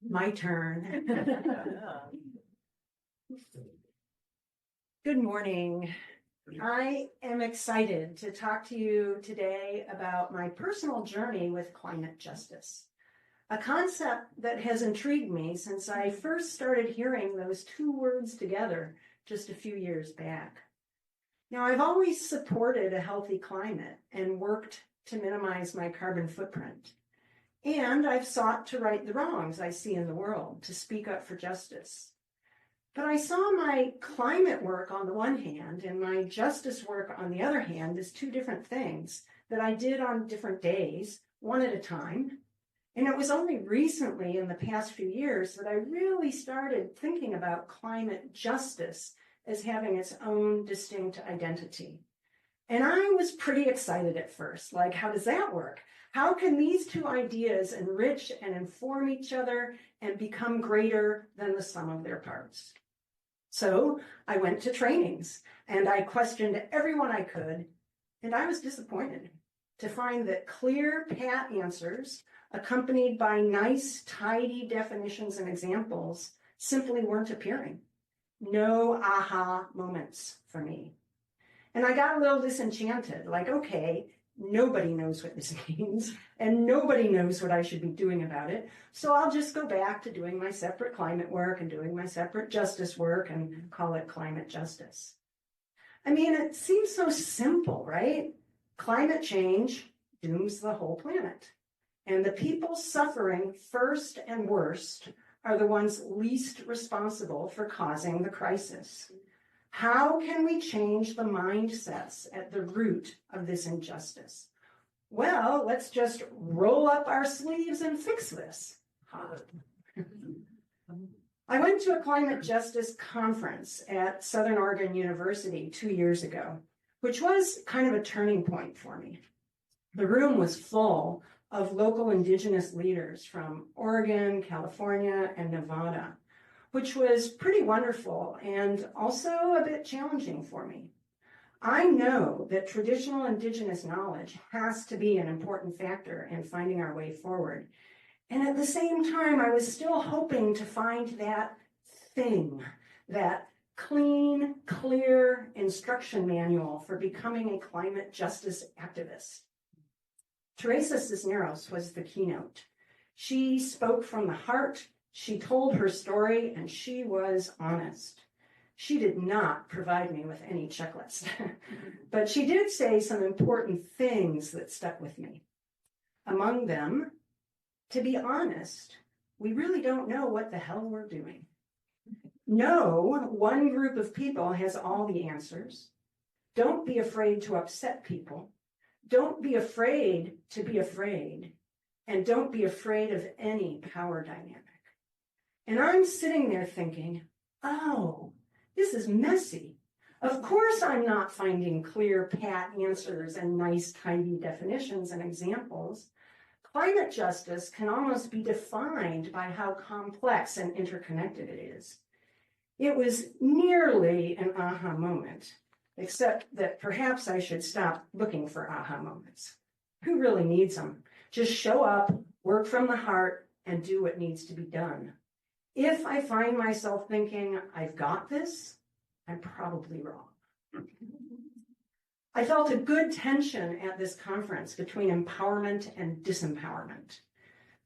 My turn. Good morning. I am excited to talk to you today about my personal journey with climate justice, a concept that has intrigued me since I first started hearing those two words together just a few years back. Now, I've always supported a healthy climate and worked to minimize my carbon footprint. And I've sought to right the wrongs I see in the world, to speak up for justice. But I saw my climate work on the one hand and my justice work on the other hand as two different things that I did on different days, one at a time. And it was only recently in the past few years that I really started thinking about climate justice as having its own distinct identity. And I was pretty excited at first, like, how does that work? How can these two ideas enrich and inform each other and become greater than the sum of their parts? So I went to trainings and I questioned everyone I could, and I was disappointed to find that clear, pat answers accompanied by nice, tidy definitions and examples simply weren't appearing. No aha moments for me. And I got a little disenchanted, like, okay, nobody knows what this means, and nobody knows what I should be doing about it. So I'll just go back to doing my separate climate work and doing my separate justice work and call it climate justice. I mean, it seems so simple, right? Climate change dooms the whole planet. And the people suffering first and worst are the ones least responsible for causing the crisis. How can we change the mindsets at the root of this injustice? Well, let's just roll up our sleeves and fix this. I went to a climate justice conference at Southern Oregon University 2 years ago, which was kind of a turning point for me. The room was full of local indigenous leaders from Oregon, California, and Nevada, which was pretty wonderful and also a bit challenging for me. I know that traditional indigenous knowledge has to be an important factor in finding our way forward. And at the same time, I was still hoping to find that thing, that clean, clear instruction manual for becoming a climate justice activist. Teresa Cisneros was the keynote. She spoke from the heart. She told her story, and she was honest. She did not provide me with any checklist, but she did say some important things that stuck with me. Among them, to be honest, we really don't know what the hell we're doing. No one group of people has all the answers. Don't be afraid to upset people. Don't be afraid to be afraid. And don't be afraid of any power dynamic. And I'm sitting there thinking, oh, this is messy. Of course I'm not finding clear, pat answers and nice, tidy definitions and examples. Climate justice can almost be defined by how complex and interconnected it is. It was nearly an aha moment, except that perhaps I should stop looking for aha moments. Who really needs them? Just show up, work from the heart, and do what needs to be done. If I find myself thinking, I've got this, I'm probably wrong. I felt a good tension at this conference between empowerment and disempowerment.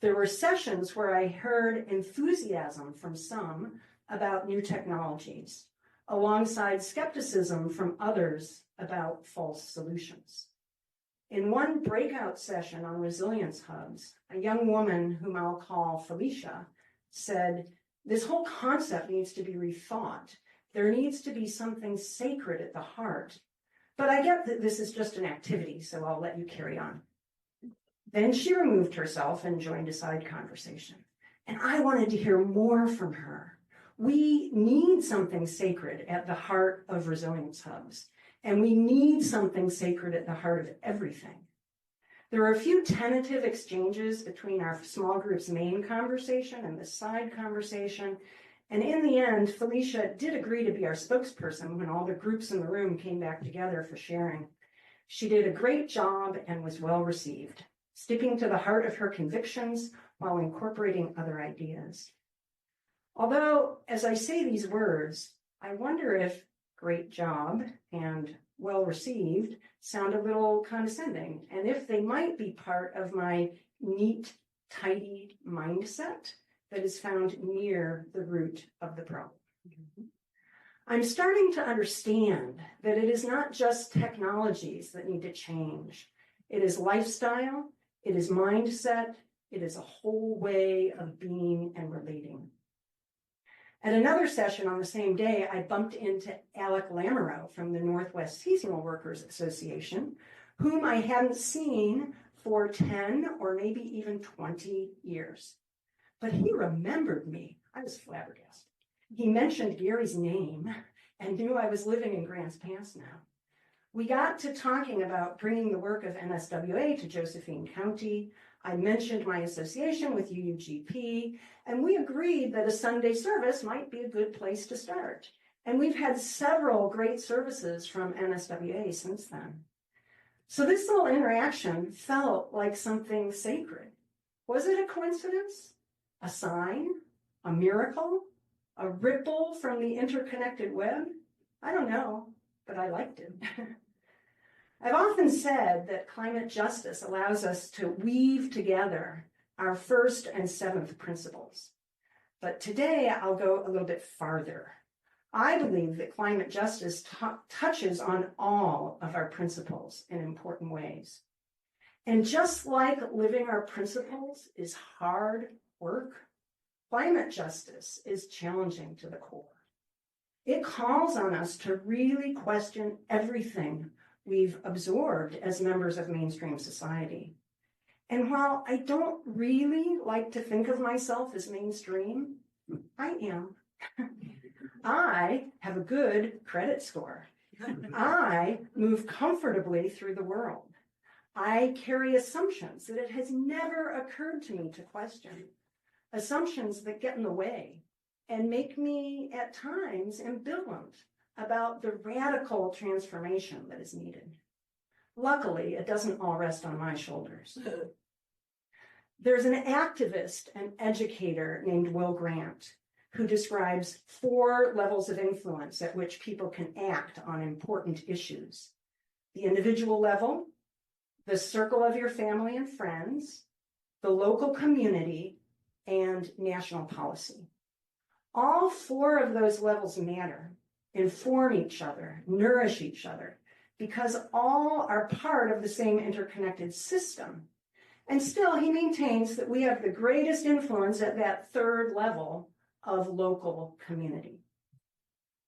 There were sessions where I heard enthusiasm from some about new technologies, alongside skepticism from others about false solutions. In one breakout session on resilience hubs, a young woman whom I'll call Felicia said, this whole concept needs to be rethought. There needs to be something sacred at the heart. But I get that this is just an activity, so I'll let you carry on. Then she removed herself and joined a side conversation. And I wanted to hear more from her. We need something sacred at the heart of resilience hubs. And we need something sacred at the heart of everything. There were a few tentative exchanges between our small group's main conversation and the side conversation. And in the end, Felicia did agree to be our spokesperson when all the groups in the room came back together for sharing. She did a great job and was well received. sticking to the heart of her convictions while incorporating other ideas. Although, as I say these words, I wonder if great job and well received sound a little condescending, and if they might be part of my neat, tidy mindset that is found near the root of the problem. I'm starting to understand that it is not just technologies that need to change. It is lifestyle, it is mindset, it is a whole way of being and relating. At another session on the same day, I bumped into Alec Lamoureux from the Northwest Seasonal Workers Association, whom I hadn't seen for 10 or maybe even 20 years. But he remembered me. I was flabbergasted. He mentioned Gary's name and knew I was living in Grants Pass now. We got to talking about bringing the work of NSWA to Josephine County. I mentioned my association with UUGP, and we agreed that a Sunday service might be a good place to start. And we've had several great services from NSWA since then. So this little interaction felt like something sacred. Was it a coincidence? A sign? A miracle? A ripple from the interconnected web? I don't know, but I liked it. I've often said that climate justice allows us to weave together our first and seventh principles. But today I'll go a little bit farther. I believe that climate justice touches on all of our principles in important ways. And just like living our principles is hard work, climate justice is challenging to the core. It calls on us to really question everything we've absorbed as members of mainstream society. And while I don't really like to think of myself as mainstream, I am. I have a good credit score. I move comfortably through the world. I carry assumptions that it has never occurred to me to question, assumptions that get in the way and make me at times ambivalent about the radical transformation that is needed. Luckily, it doesn't all rest on my shoulders. There's an activist and educator named Will Grant who describes 4 levels of influence at which people can act on important issues: the individual level, the circle of your family and friends, the local community, and national policy. All 4 of those levels matter, inform each other, nourish each other, because all are part of the same interconnected system. And still, he maintains that we have the greatest influence at that 3rd level of local community.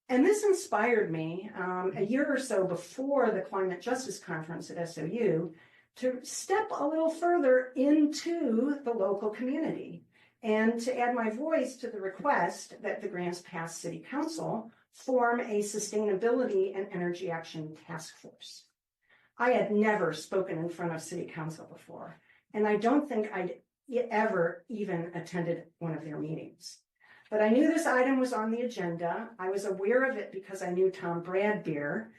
And this inspired me a year or so before the Climate Justice Conference at SOU to step a little further into the local community and to add my voice to the request that the Grants Pass City Council form a sustainability and energy action task force. I had never spoken in front of City Council before, and I don't think I'd ever even attended one of their meetings. But I knew this item was on the agenda. I was aware of it because I knew Tom Bradbeer.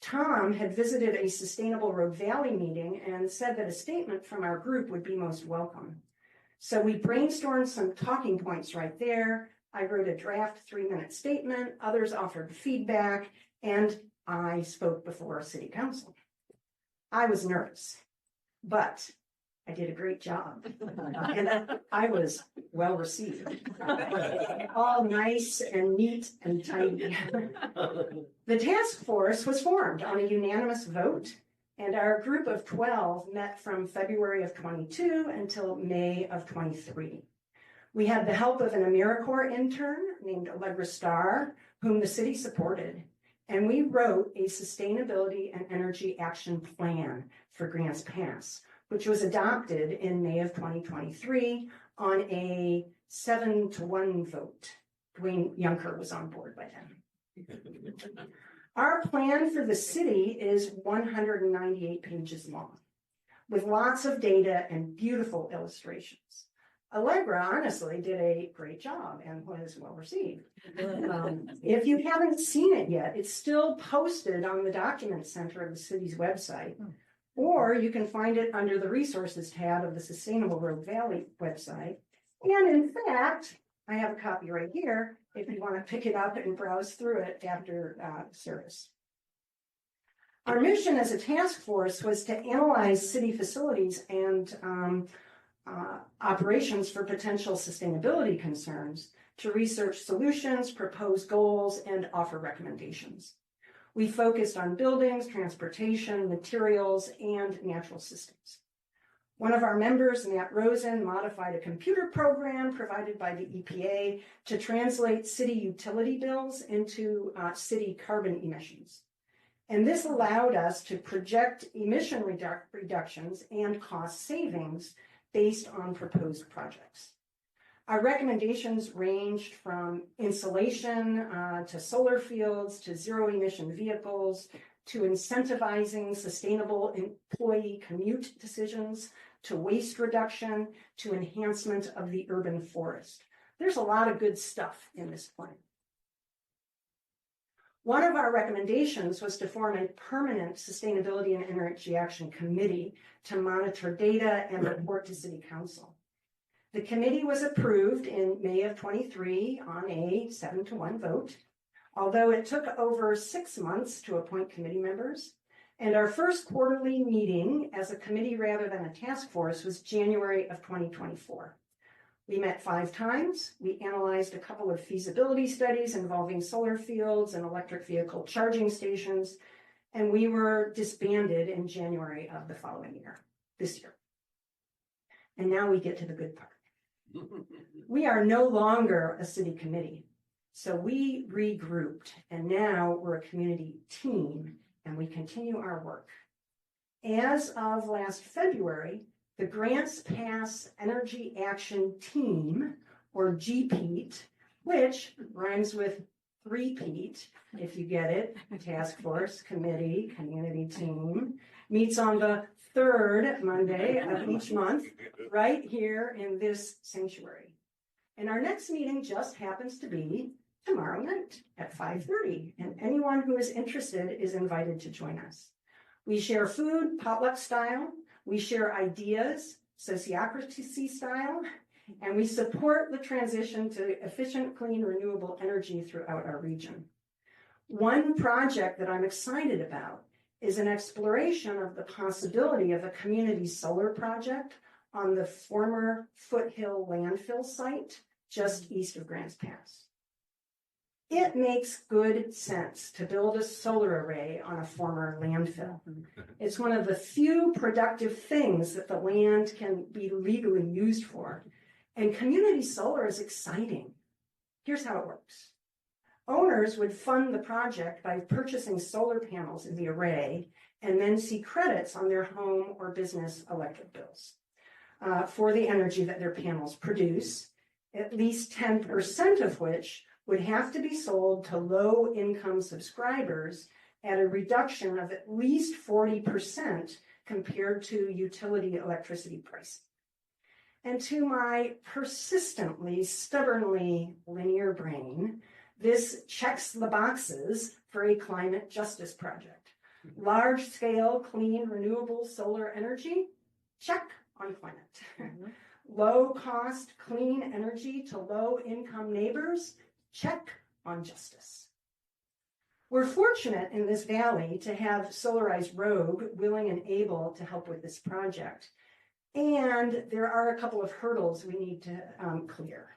Tom had visited a Sustainable Rogue Valley meeting and said that a statement from our group would be most welcome. So we brainstormed some talking points right there. I wrote a draft 3-minute statement. Others offered feedback, and I spoke before City Council. I was nervous, but I did a great job, and I was well received. All nice and neat and tidy. The task force was formed on a unanimous vote, and our group of 12 met from February of 22 until May of 23. We had the help of an AmeriCorps intern named Allegra Starr, whom the city supported, and we wrote a sustainability and energy action plan for Grants Pass, which was adopted in May of 2023 on a 7-1 vote. Dwayne Juncker was on board by then. Our plan for the city is 198 pages long, with lots of data and beautiful illustrations. Allegra honestly did a great job and was well received. If you haven't seen it yet, it's still posted on the document center of the city's website. or you can find it under the resources tab of the Sustainable Road Valley website. And in fact, I have a copy right here if you want to pick it up and browse through it after service. Our mission as a task force was to analyze city facilities and operations for potential sustainability concerns, to research solutions, propose goals, and offer recommendations. We focused on buildings, transportation, materials, and natural systems. One of our members, Matt Rosen, modified a computer program provided by the EPA to translate city utility bills into city carbon emissions. And this allowed us to project emission reductions and cost savings based on proposed projects. Our recommendations ranged from insulation to solar fields to zero emission vehicles to incentivizing sustainable employee commute decisions to waste reduction to enhancement of the urban forest. There's a lot of good stuff in this plan. One of our recommendations was to form a permanent Sustainability and Energy Action Committee to monitor data and report to City Council. The committee was approved in May of 23 on a 7-1 vote, although it took over 6 months to appoint committee members. And our first quarterly meeting as a committee rather than a task force was January of 2024. We met 5 times. We analyzed a couple of feasibility studies involving solar fields and electric vehicle charging stations, and we were disbanded in January of the following year, this year. And now we get to the good part. We are no longer a city committee, so we regrouped, and now we're a community team, and we continue our work. As of last February, the Grants Pass Energy Action Team, or GPEAT, which rhymes with three-peat, if you get it, task force, committee, community team, meets on the 3rd Monday of each month, right here in this sanctuary. And our next meeting just happens to be tomorrow night at 5:30, and anyone who is interested is invited to join us. We share food, potluck style, we share ideas, sociocracy style, and we support the transition to efficient, clean, renewable energy throughout our region. One project that I'm excited about is an exploration of the possibility of a community solar project on the former Foothill landfill site just east of Grants Pass. It makes good sense to build a solar array on a former landfill. It's one of the few productive things that the land can be legally used for. And community solar is exciting. Here's how it works. Owners would fund the project by purchasing solar panels in the array and then see credits on their home or business electric bills for the energy that their panels produce, at least 10% of which would have to be sold to low-income subscribers at a reduction of at least 40% compared to utility electricity price. And to my persistently, stubbornly linear brain, this checks the boxes for a climate justice project. Large-scale, clean, renewable solar energy, check on climate. Low-cost, clean energy to low-income neighbors, check on justice. We're fortunate in this valley to have Solarized Rogue willing and able to help with this project. And there are a couple of hurdles we need to clear.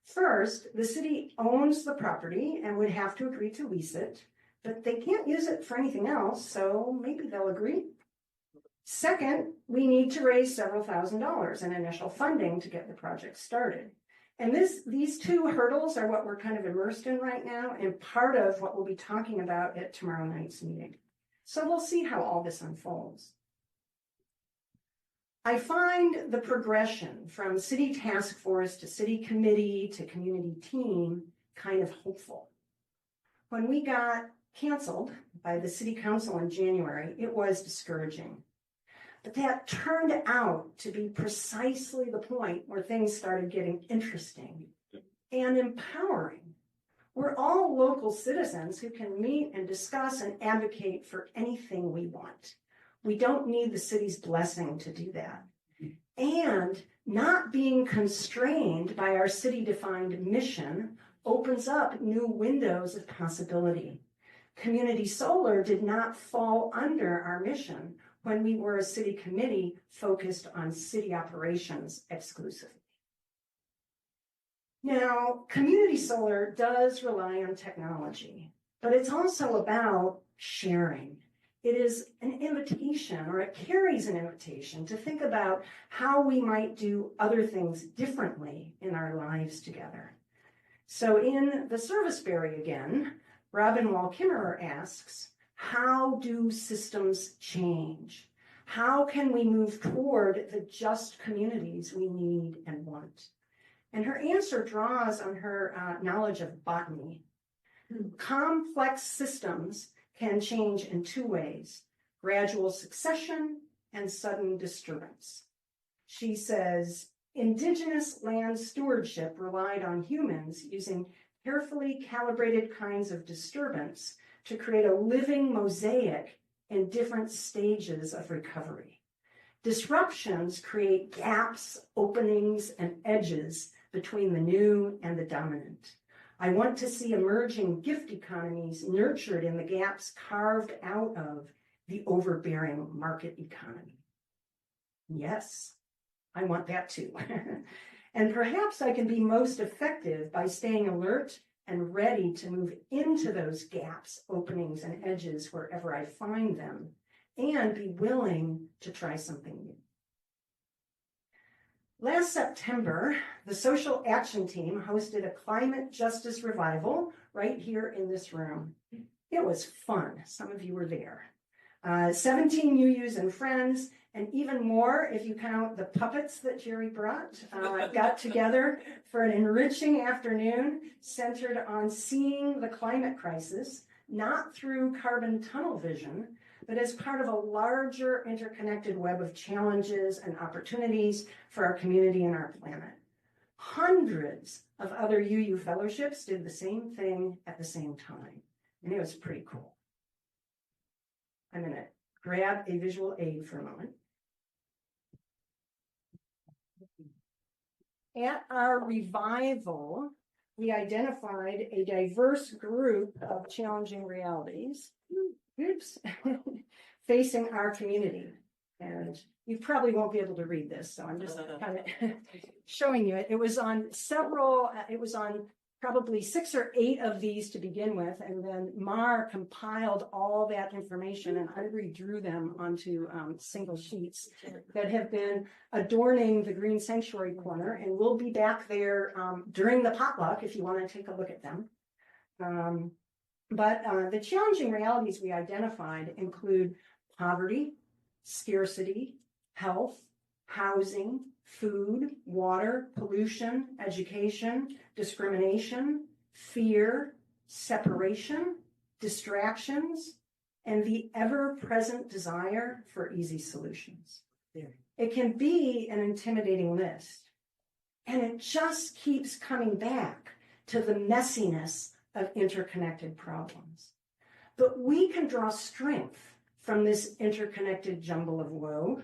First, the city owns the property and would have to agree to lease it, but they can't use it for anything else, so maybe they'll agree. Second, we need to raise several $1,000s in initial funding to get the project started. And these two hurdles are what we're kind of immersed in right now, and part of what we'll be talking about at tomorrow night's meeting. So we'll see how all this unfolds. I find the progression from city task force to city committee to community team kind of hopeful. When we got canceled by the city council in January, it was discouraging. But that turned out to be precisely the point where things started getting interesting and empowering. We're all local citizens who can meet and discuss and advocate for anything we want. We don't need the city's blessing to do that. And not being constrained by our city-defined mission opens up new windows of possibility. Community solar did not fall under our mission when we were a city committee focused on city operations exclusively. Now, community solar does rely on technology, but it's also about sharing. It is an invitation, or it carries an invitation to think about how we might do other things differently in our lives together. So in the Serviceberry again, Robin Wall-Kimmerer asks, how do systems change? How can we move toward the just communities we need and want? And her answer draws on her knowledge of botany. Complex systems can change in two ways: gradual succession and sudden disturbance. She says, indigenous land stewardship relied on humans using carefully calibrated kinds of disturbance to create a living mosaic in different stages of recovery. Disruptions create gaps, openings, and edges between the new and the dominant. I want to see emerging gift economies nurtured in the gaps carved out of the overbearing market economy. Yes, I want that too. And perhaps I can be most effective by staying alert and ready to move into those gaps, openings, and edges wherever I find them, and be willing to try something new. Last September, the Social Action Team hosted a climate justice revival right here in this room. It was fun. Some of you were there. 17 UUs and friends, and even more if you count the puppets that Jerry brought, got together for an enriching afternoon centered on seeing the climate crisis, not through carbon tunnel vision, but as part of a larger interconnected web of challenges and opportunities for our community and our planet. Hundreds of other UU fellowships did the same thing at the same time, and it was pretty cool. I'm going to grab a visual aid for a moment. At our revival, we identified a diverse group of challenging realities facing our community. And you probably won't be able to read this, so I'm just kind of showing you it. It was on probably 6 or 8 of these to begin with, and then Mar compiled all that information, and I redrew them onto single sheets that have been adorning the Green Sanctuary corner, and we'll be back there during the potluck if you want to take a look at them. But the challenging realities we identified include poverty, scarcity, health, housing, food, water, pollution, education, discrimination, fear, separation, distractions, and the ever-present desire for easy solutions. It can be an intimidating list, and it just keeps coming back to the messiness of interconnected problems. But we can draw strength from this interconnected jumble of woe,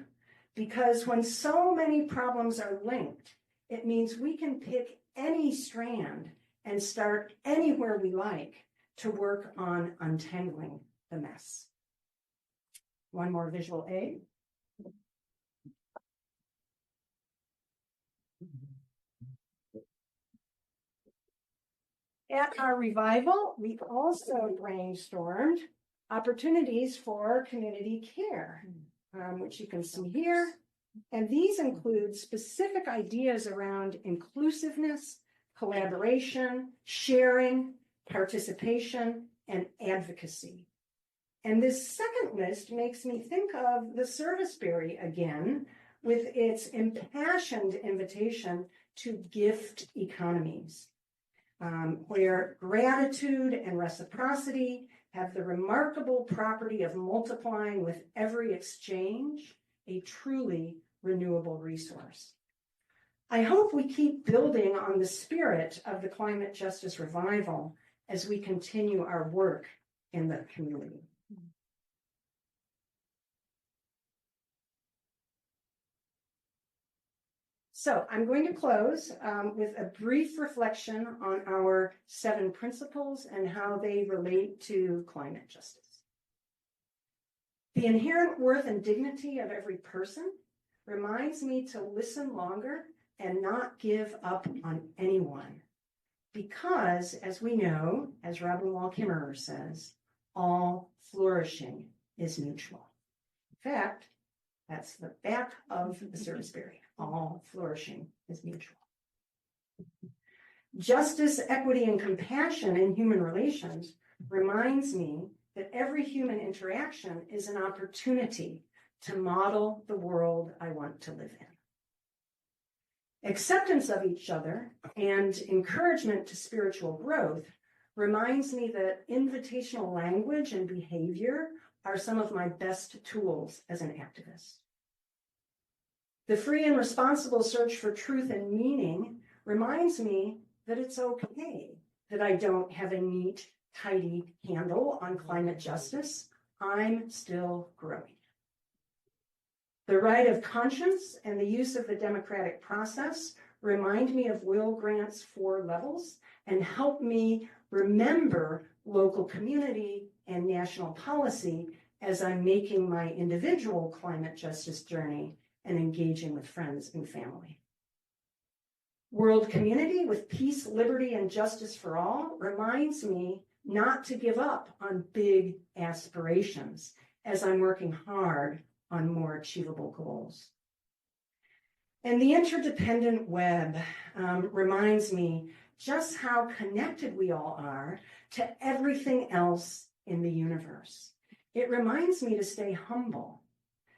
because when so many problems are linked, it means we can pick any strand and start anywhere we like to work on untangling the mess. One more visual aid. At our revival, we also brainstormed opportunities for community care, which you can see here. And these include specific ideas around inclusiveness, collaboration, sharing, participation, and advocacy. And this second list makes me think of the Serviceberry again, with its impassioned invitation to gift economies, where gratitude and reciprocity have the remarkable property of multiplying with every exchange, a truly renewable resource. I hope we keep building on the spirit of the climate justice revival as we continue our work in the community. So I'm going to close with a brief reflection on our 7 principles and how they relate to climate justice. The inherent worth and dignity of every person reminds me to listen longer and not give up on anyone. Because, as we know, as Robin Wall Kimmerer says, all flourishing is mutual. In fact, that's the back of the service berry. All flourishing is mutual. Justice, equity, and compassion in human relations reminds me that every human interaction is an opportunity to model the world I want to live in. Acceptance of each other and encouragement to spiritual growth reminds me that invitational language and behavior are some of my best tools as an activist. The free and responsible search for truth and meaning reminds me that it's okay that I don't have a neat, tidy handle on climate justice. I'm still growing. The right of conscience and the use of the democratic process remind me of Will Grant's 4 levels and help me remember local community and national policy as I'm making my individual climate justice journey and engaging with friends and family. World community with peace, liberty, and justice for all reminds me not to give up on big aspirations as I'm working hard on more achievable goals. And the interdependent web reminds me just how connected we all are to everything else in the universe. It reminds me to stay humble.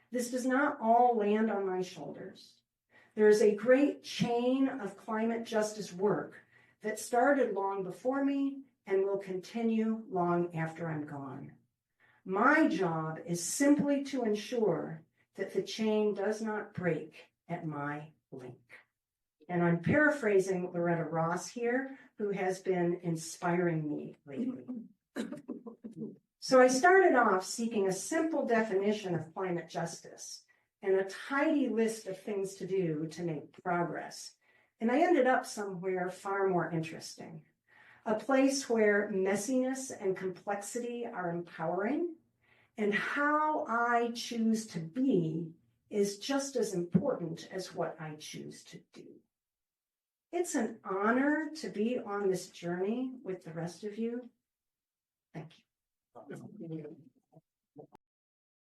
This does not all land on my shoulders. There is a great chain of climate justice work that started long before me and will continue long after I'm gone. My job is simply to ensure that the chain does not break at my link. And I'm paraphrasing Loretta Ross here, who has been inspiring me lately. So I started off seeking a simple definition of climate justice and a tidy list of things to do to make progress. And I ended up somewhere far more interesting, a place where messiness and complexity are empowering, and how I choose to be is just as important as what I choose to do. It's an honor to be on this journey with the rest of you. Thank you.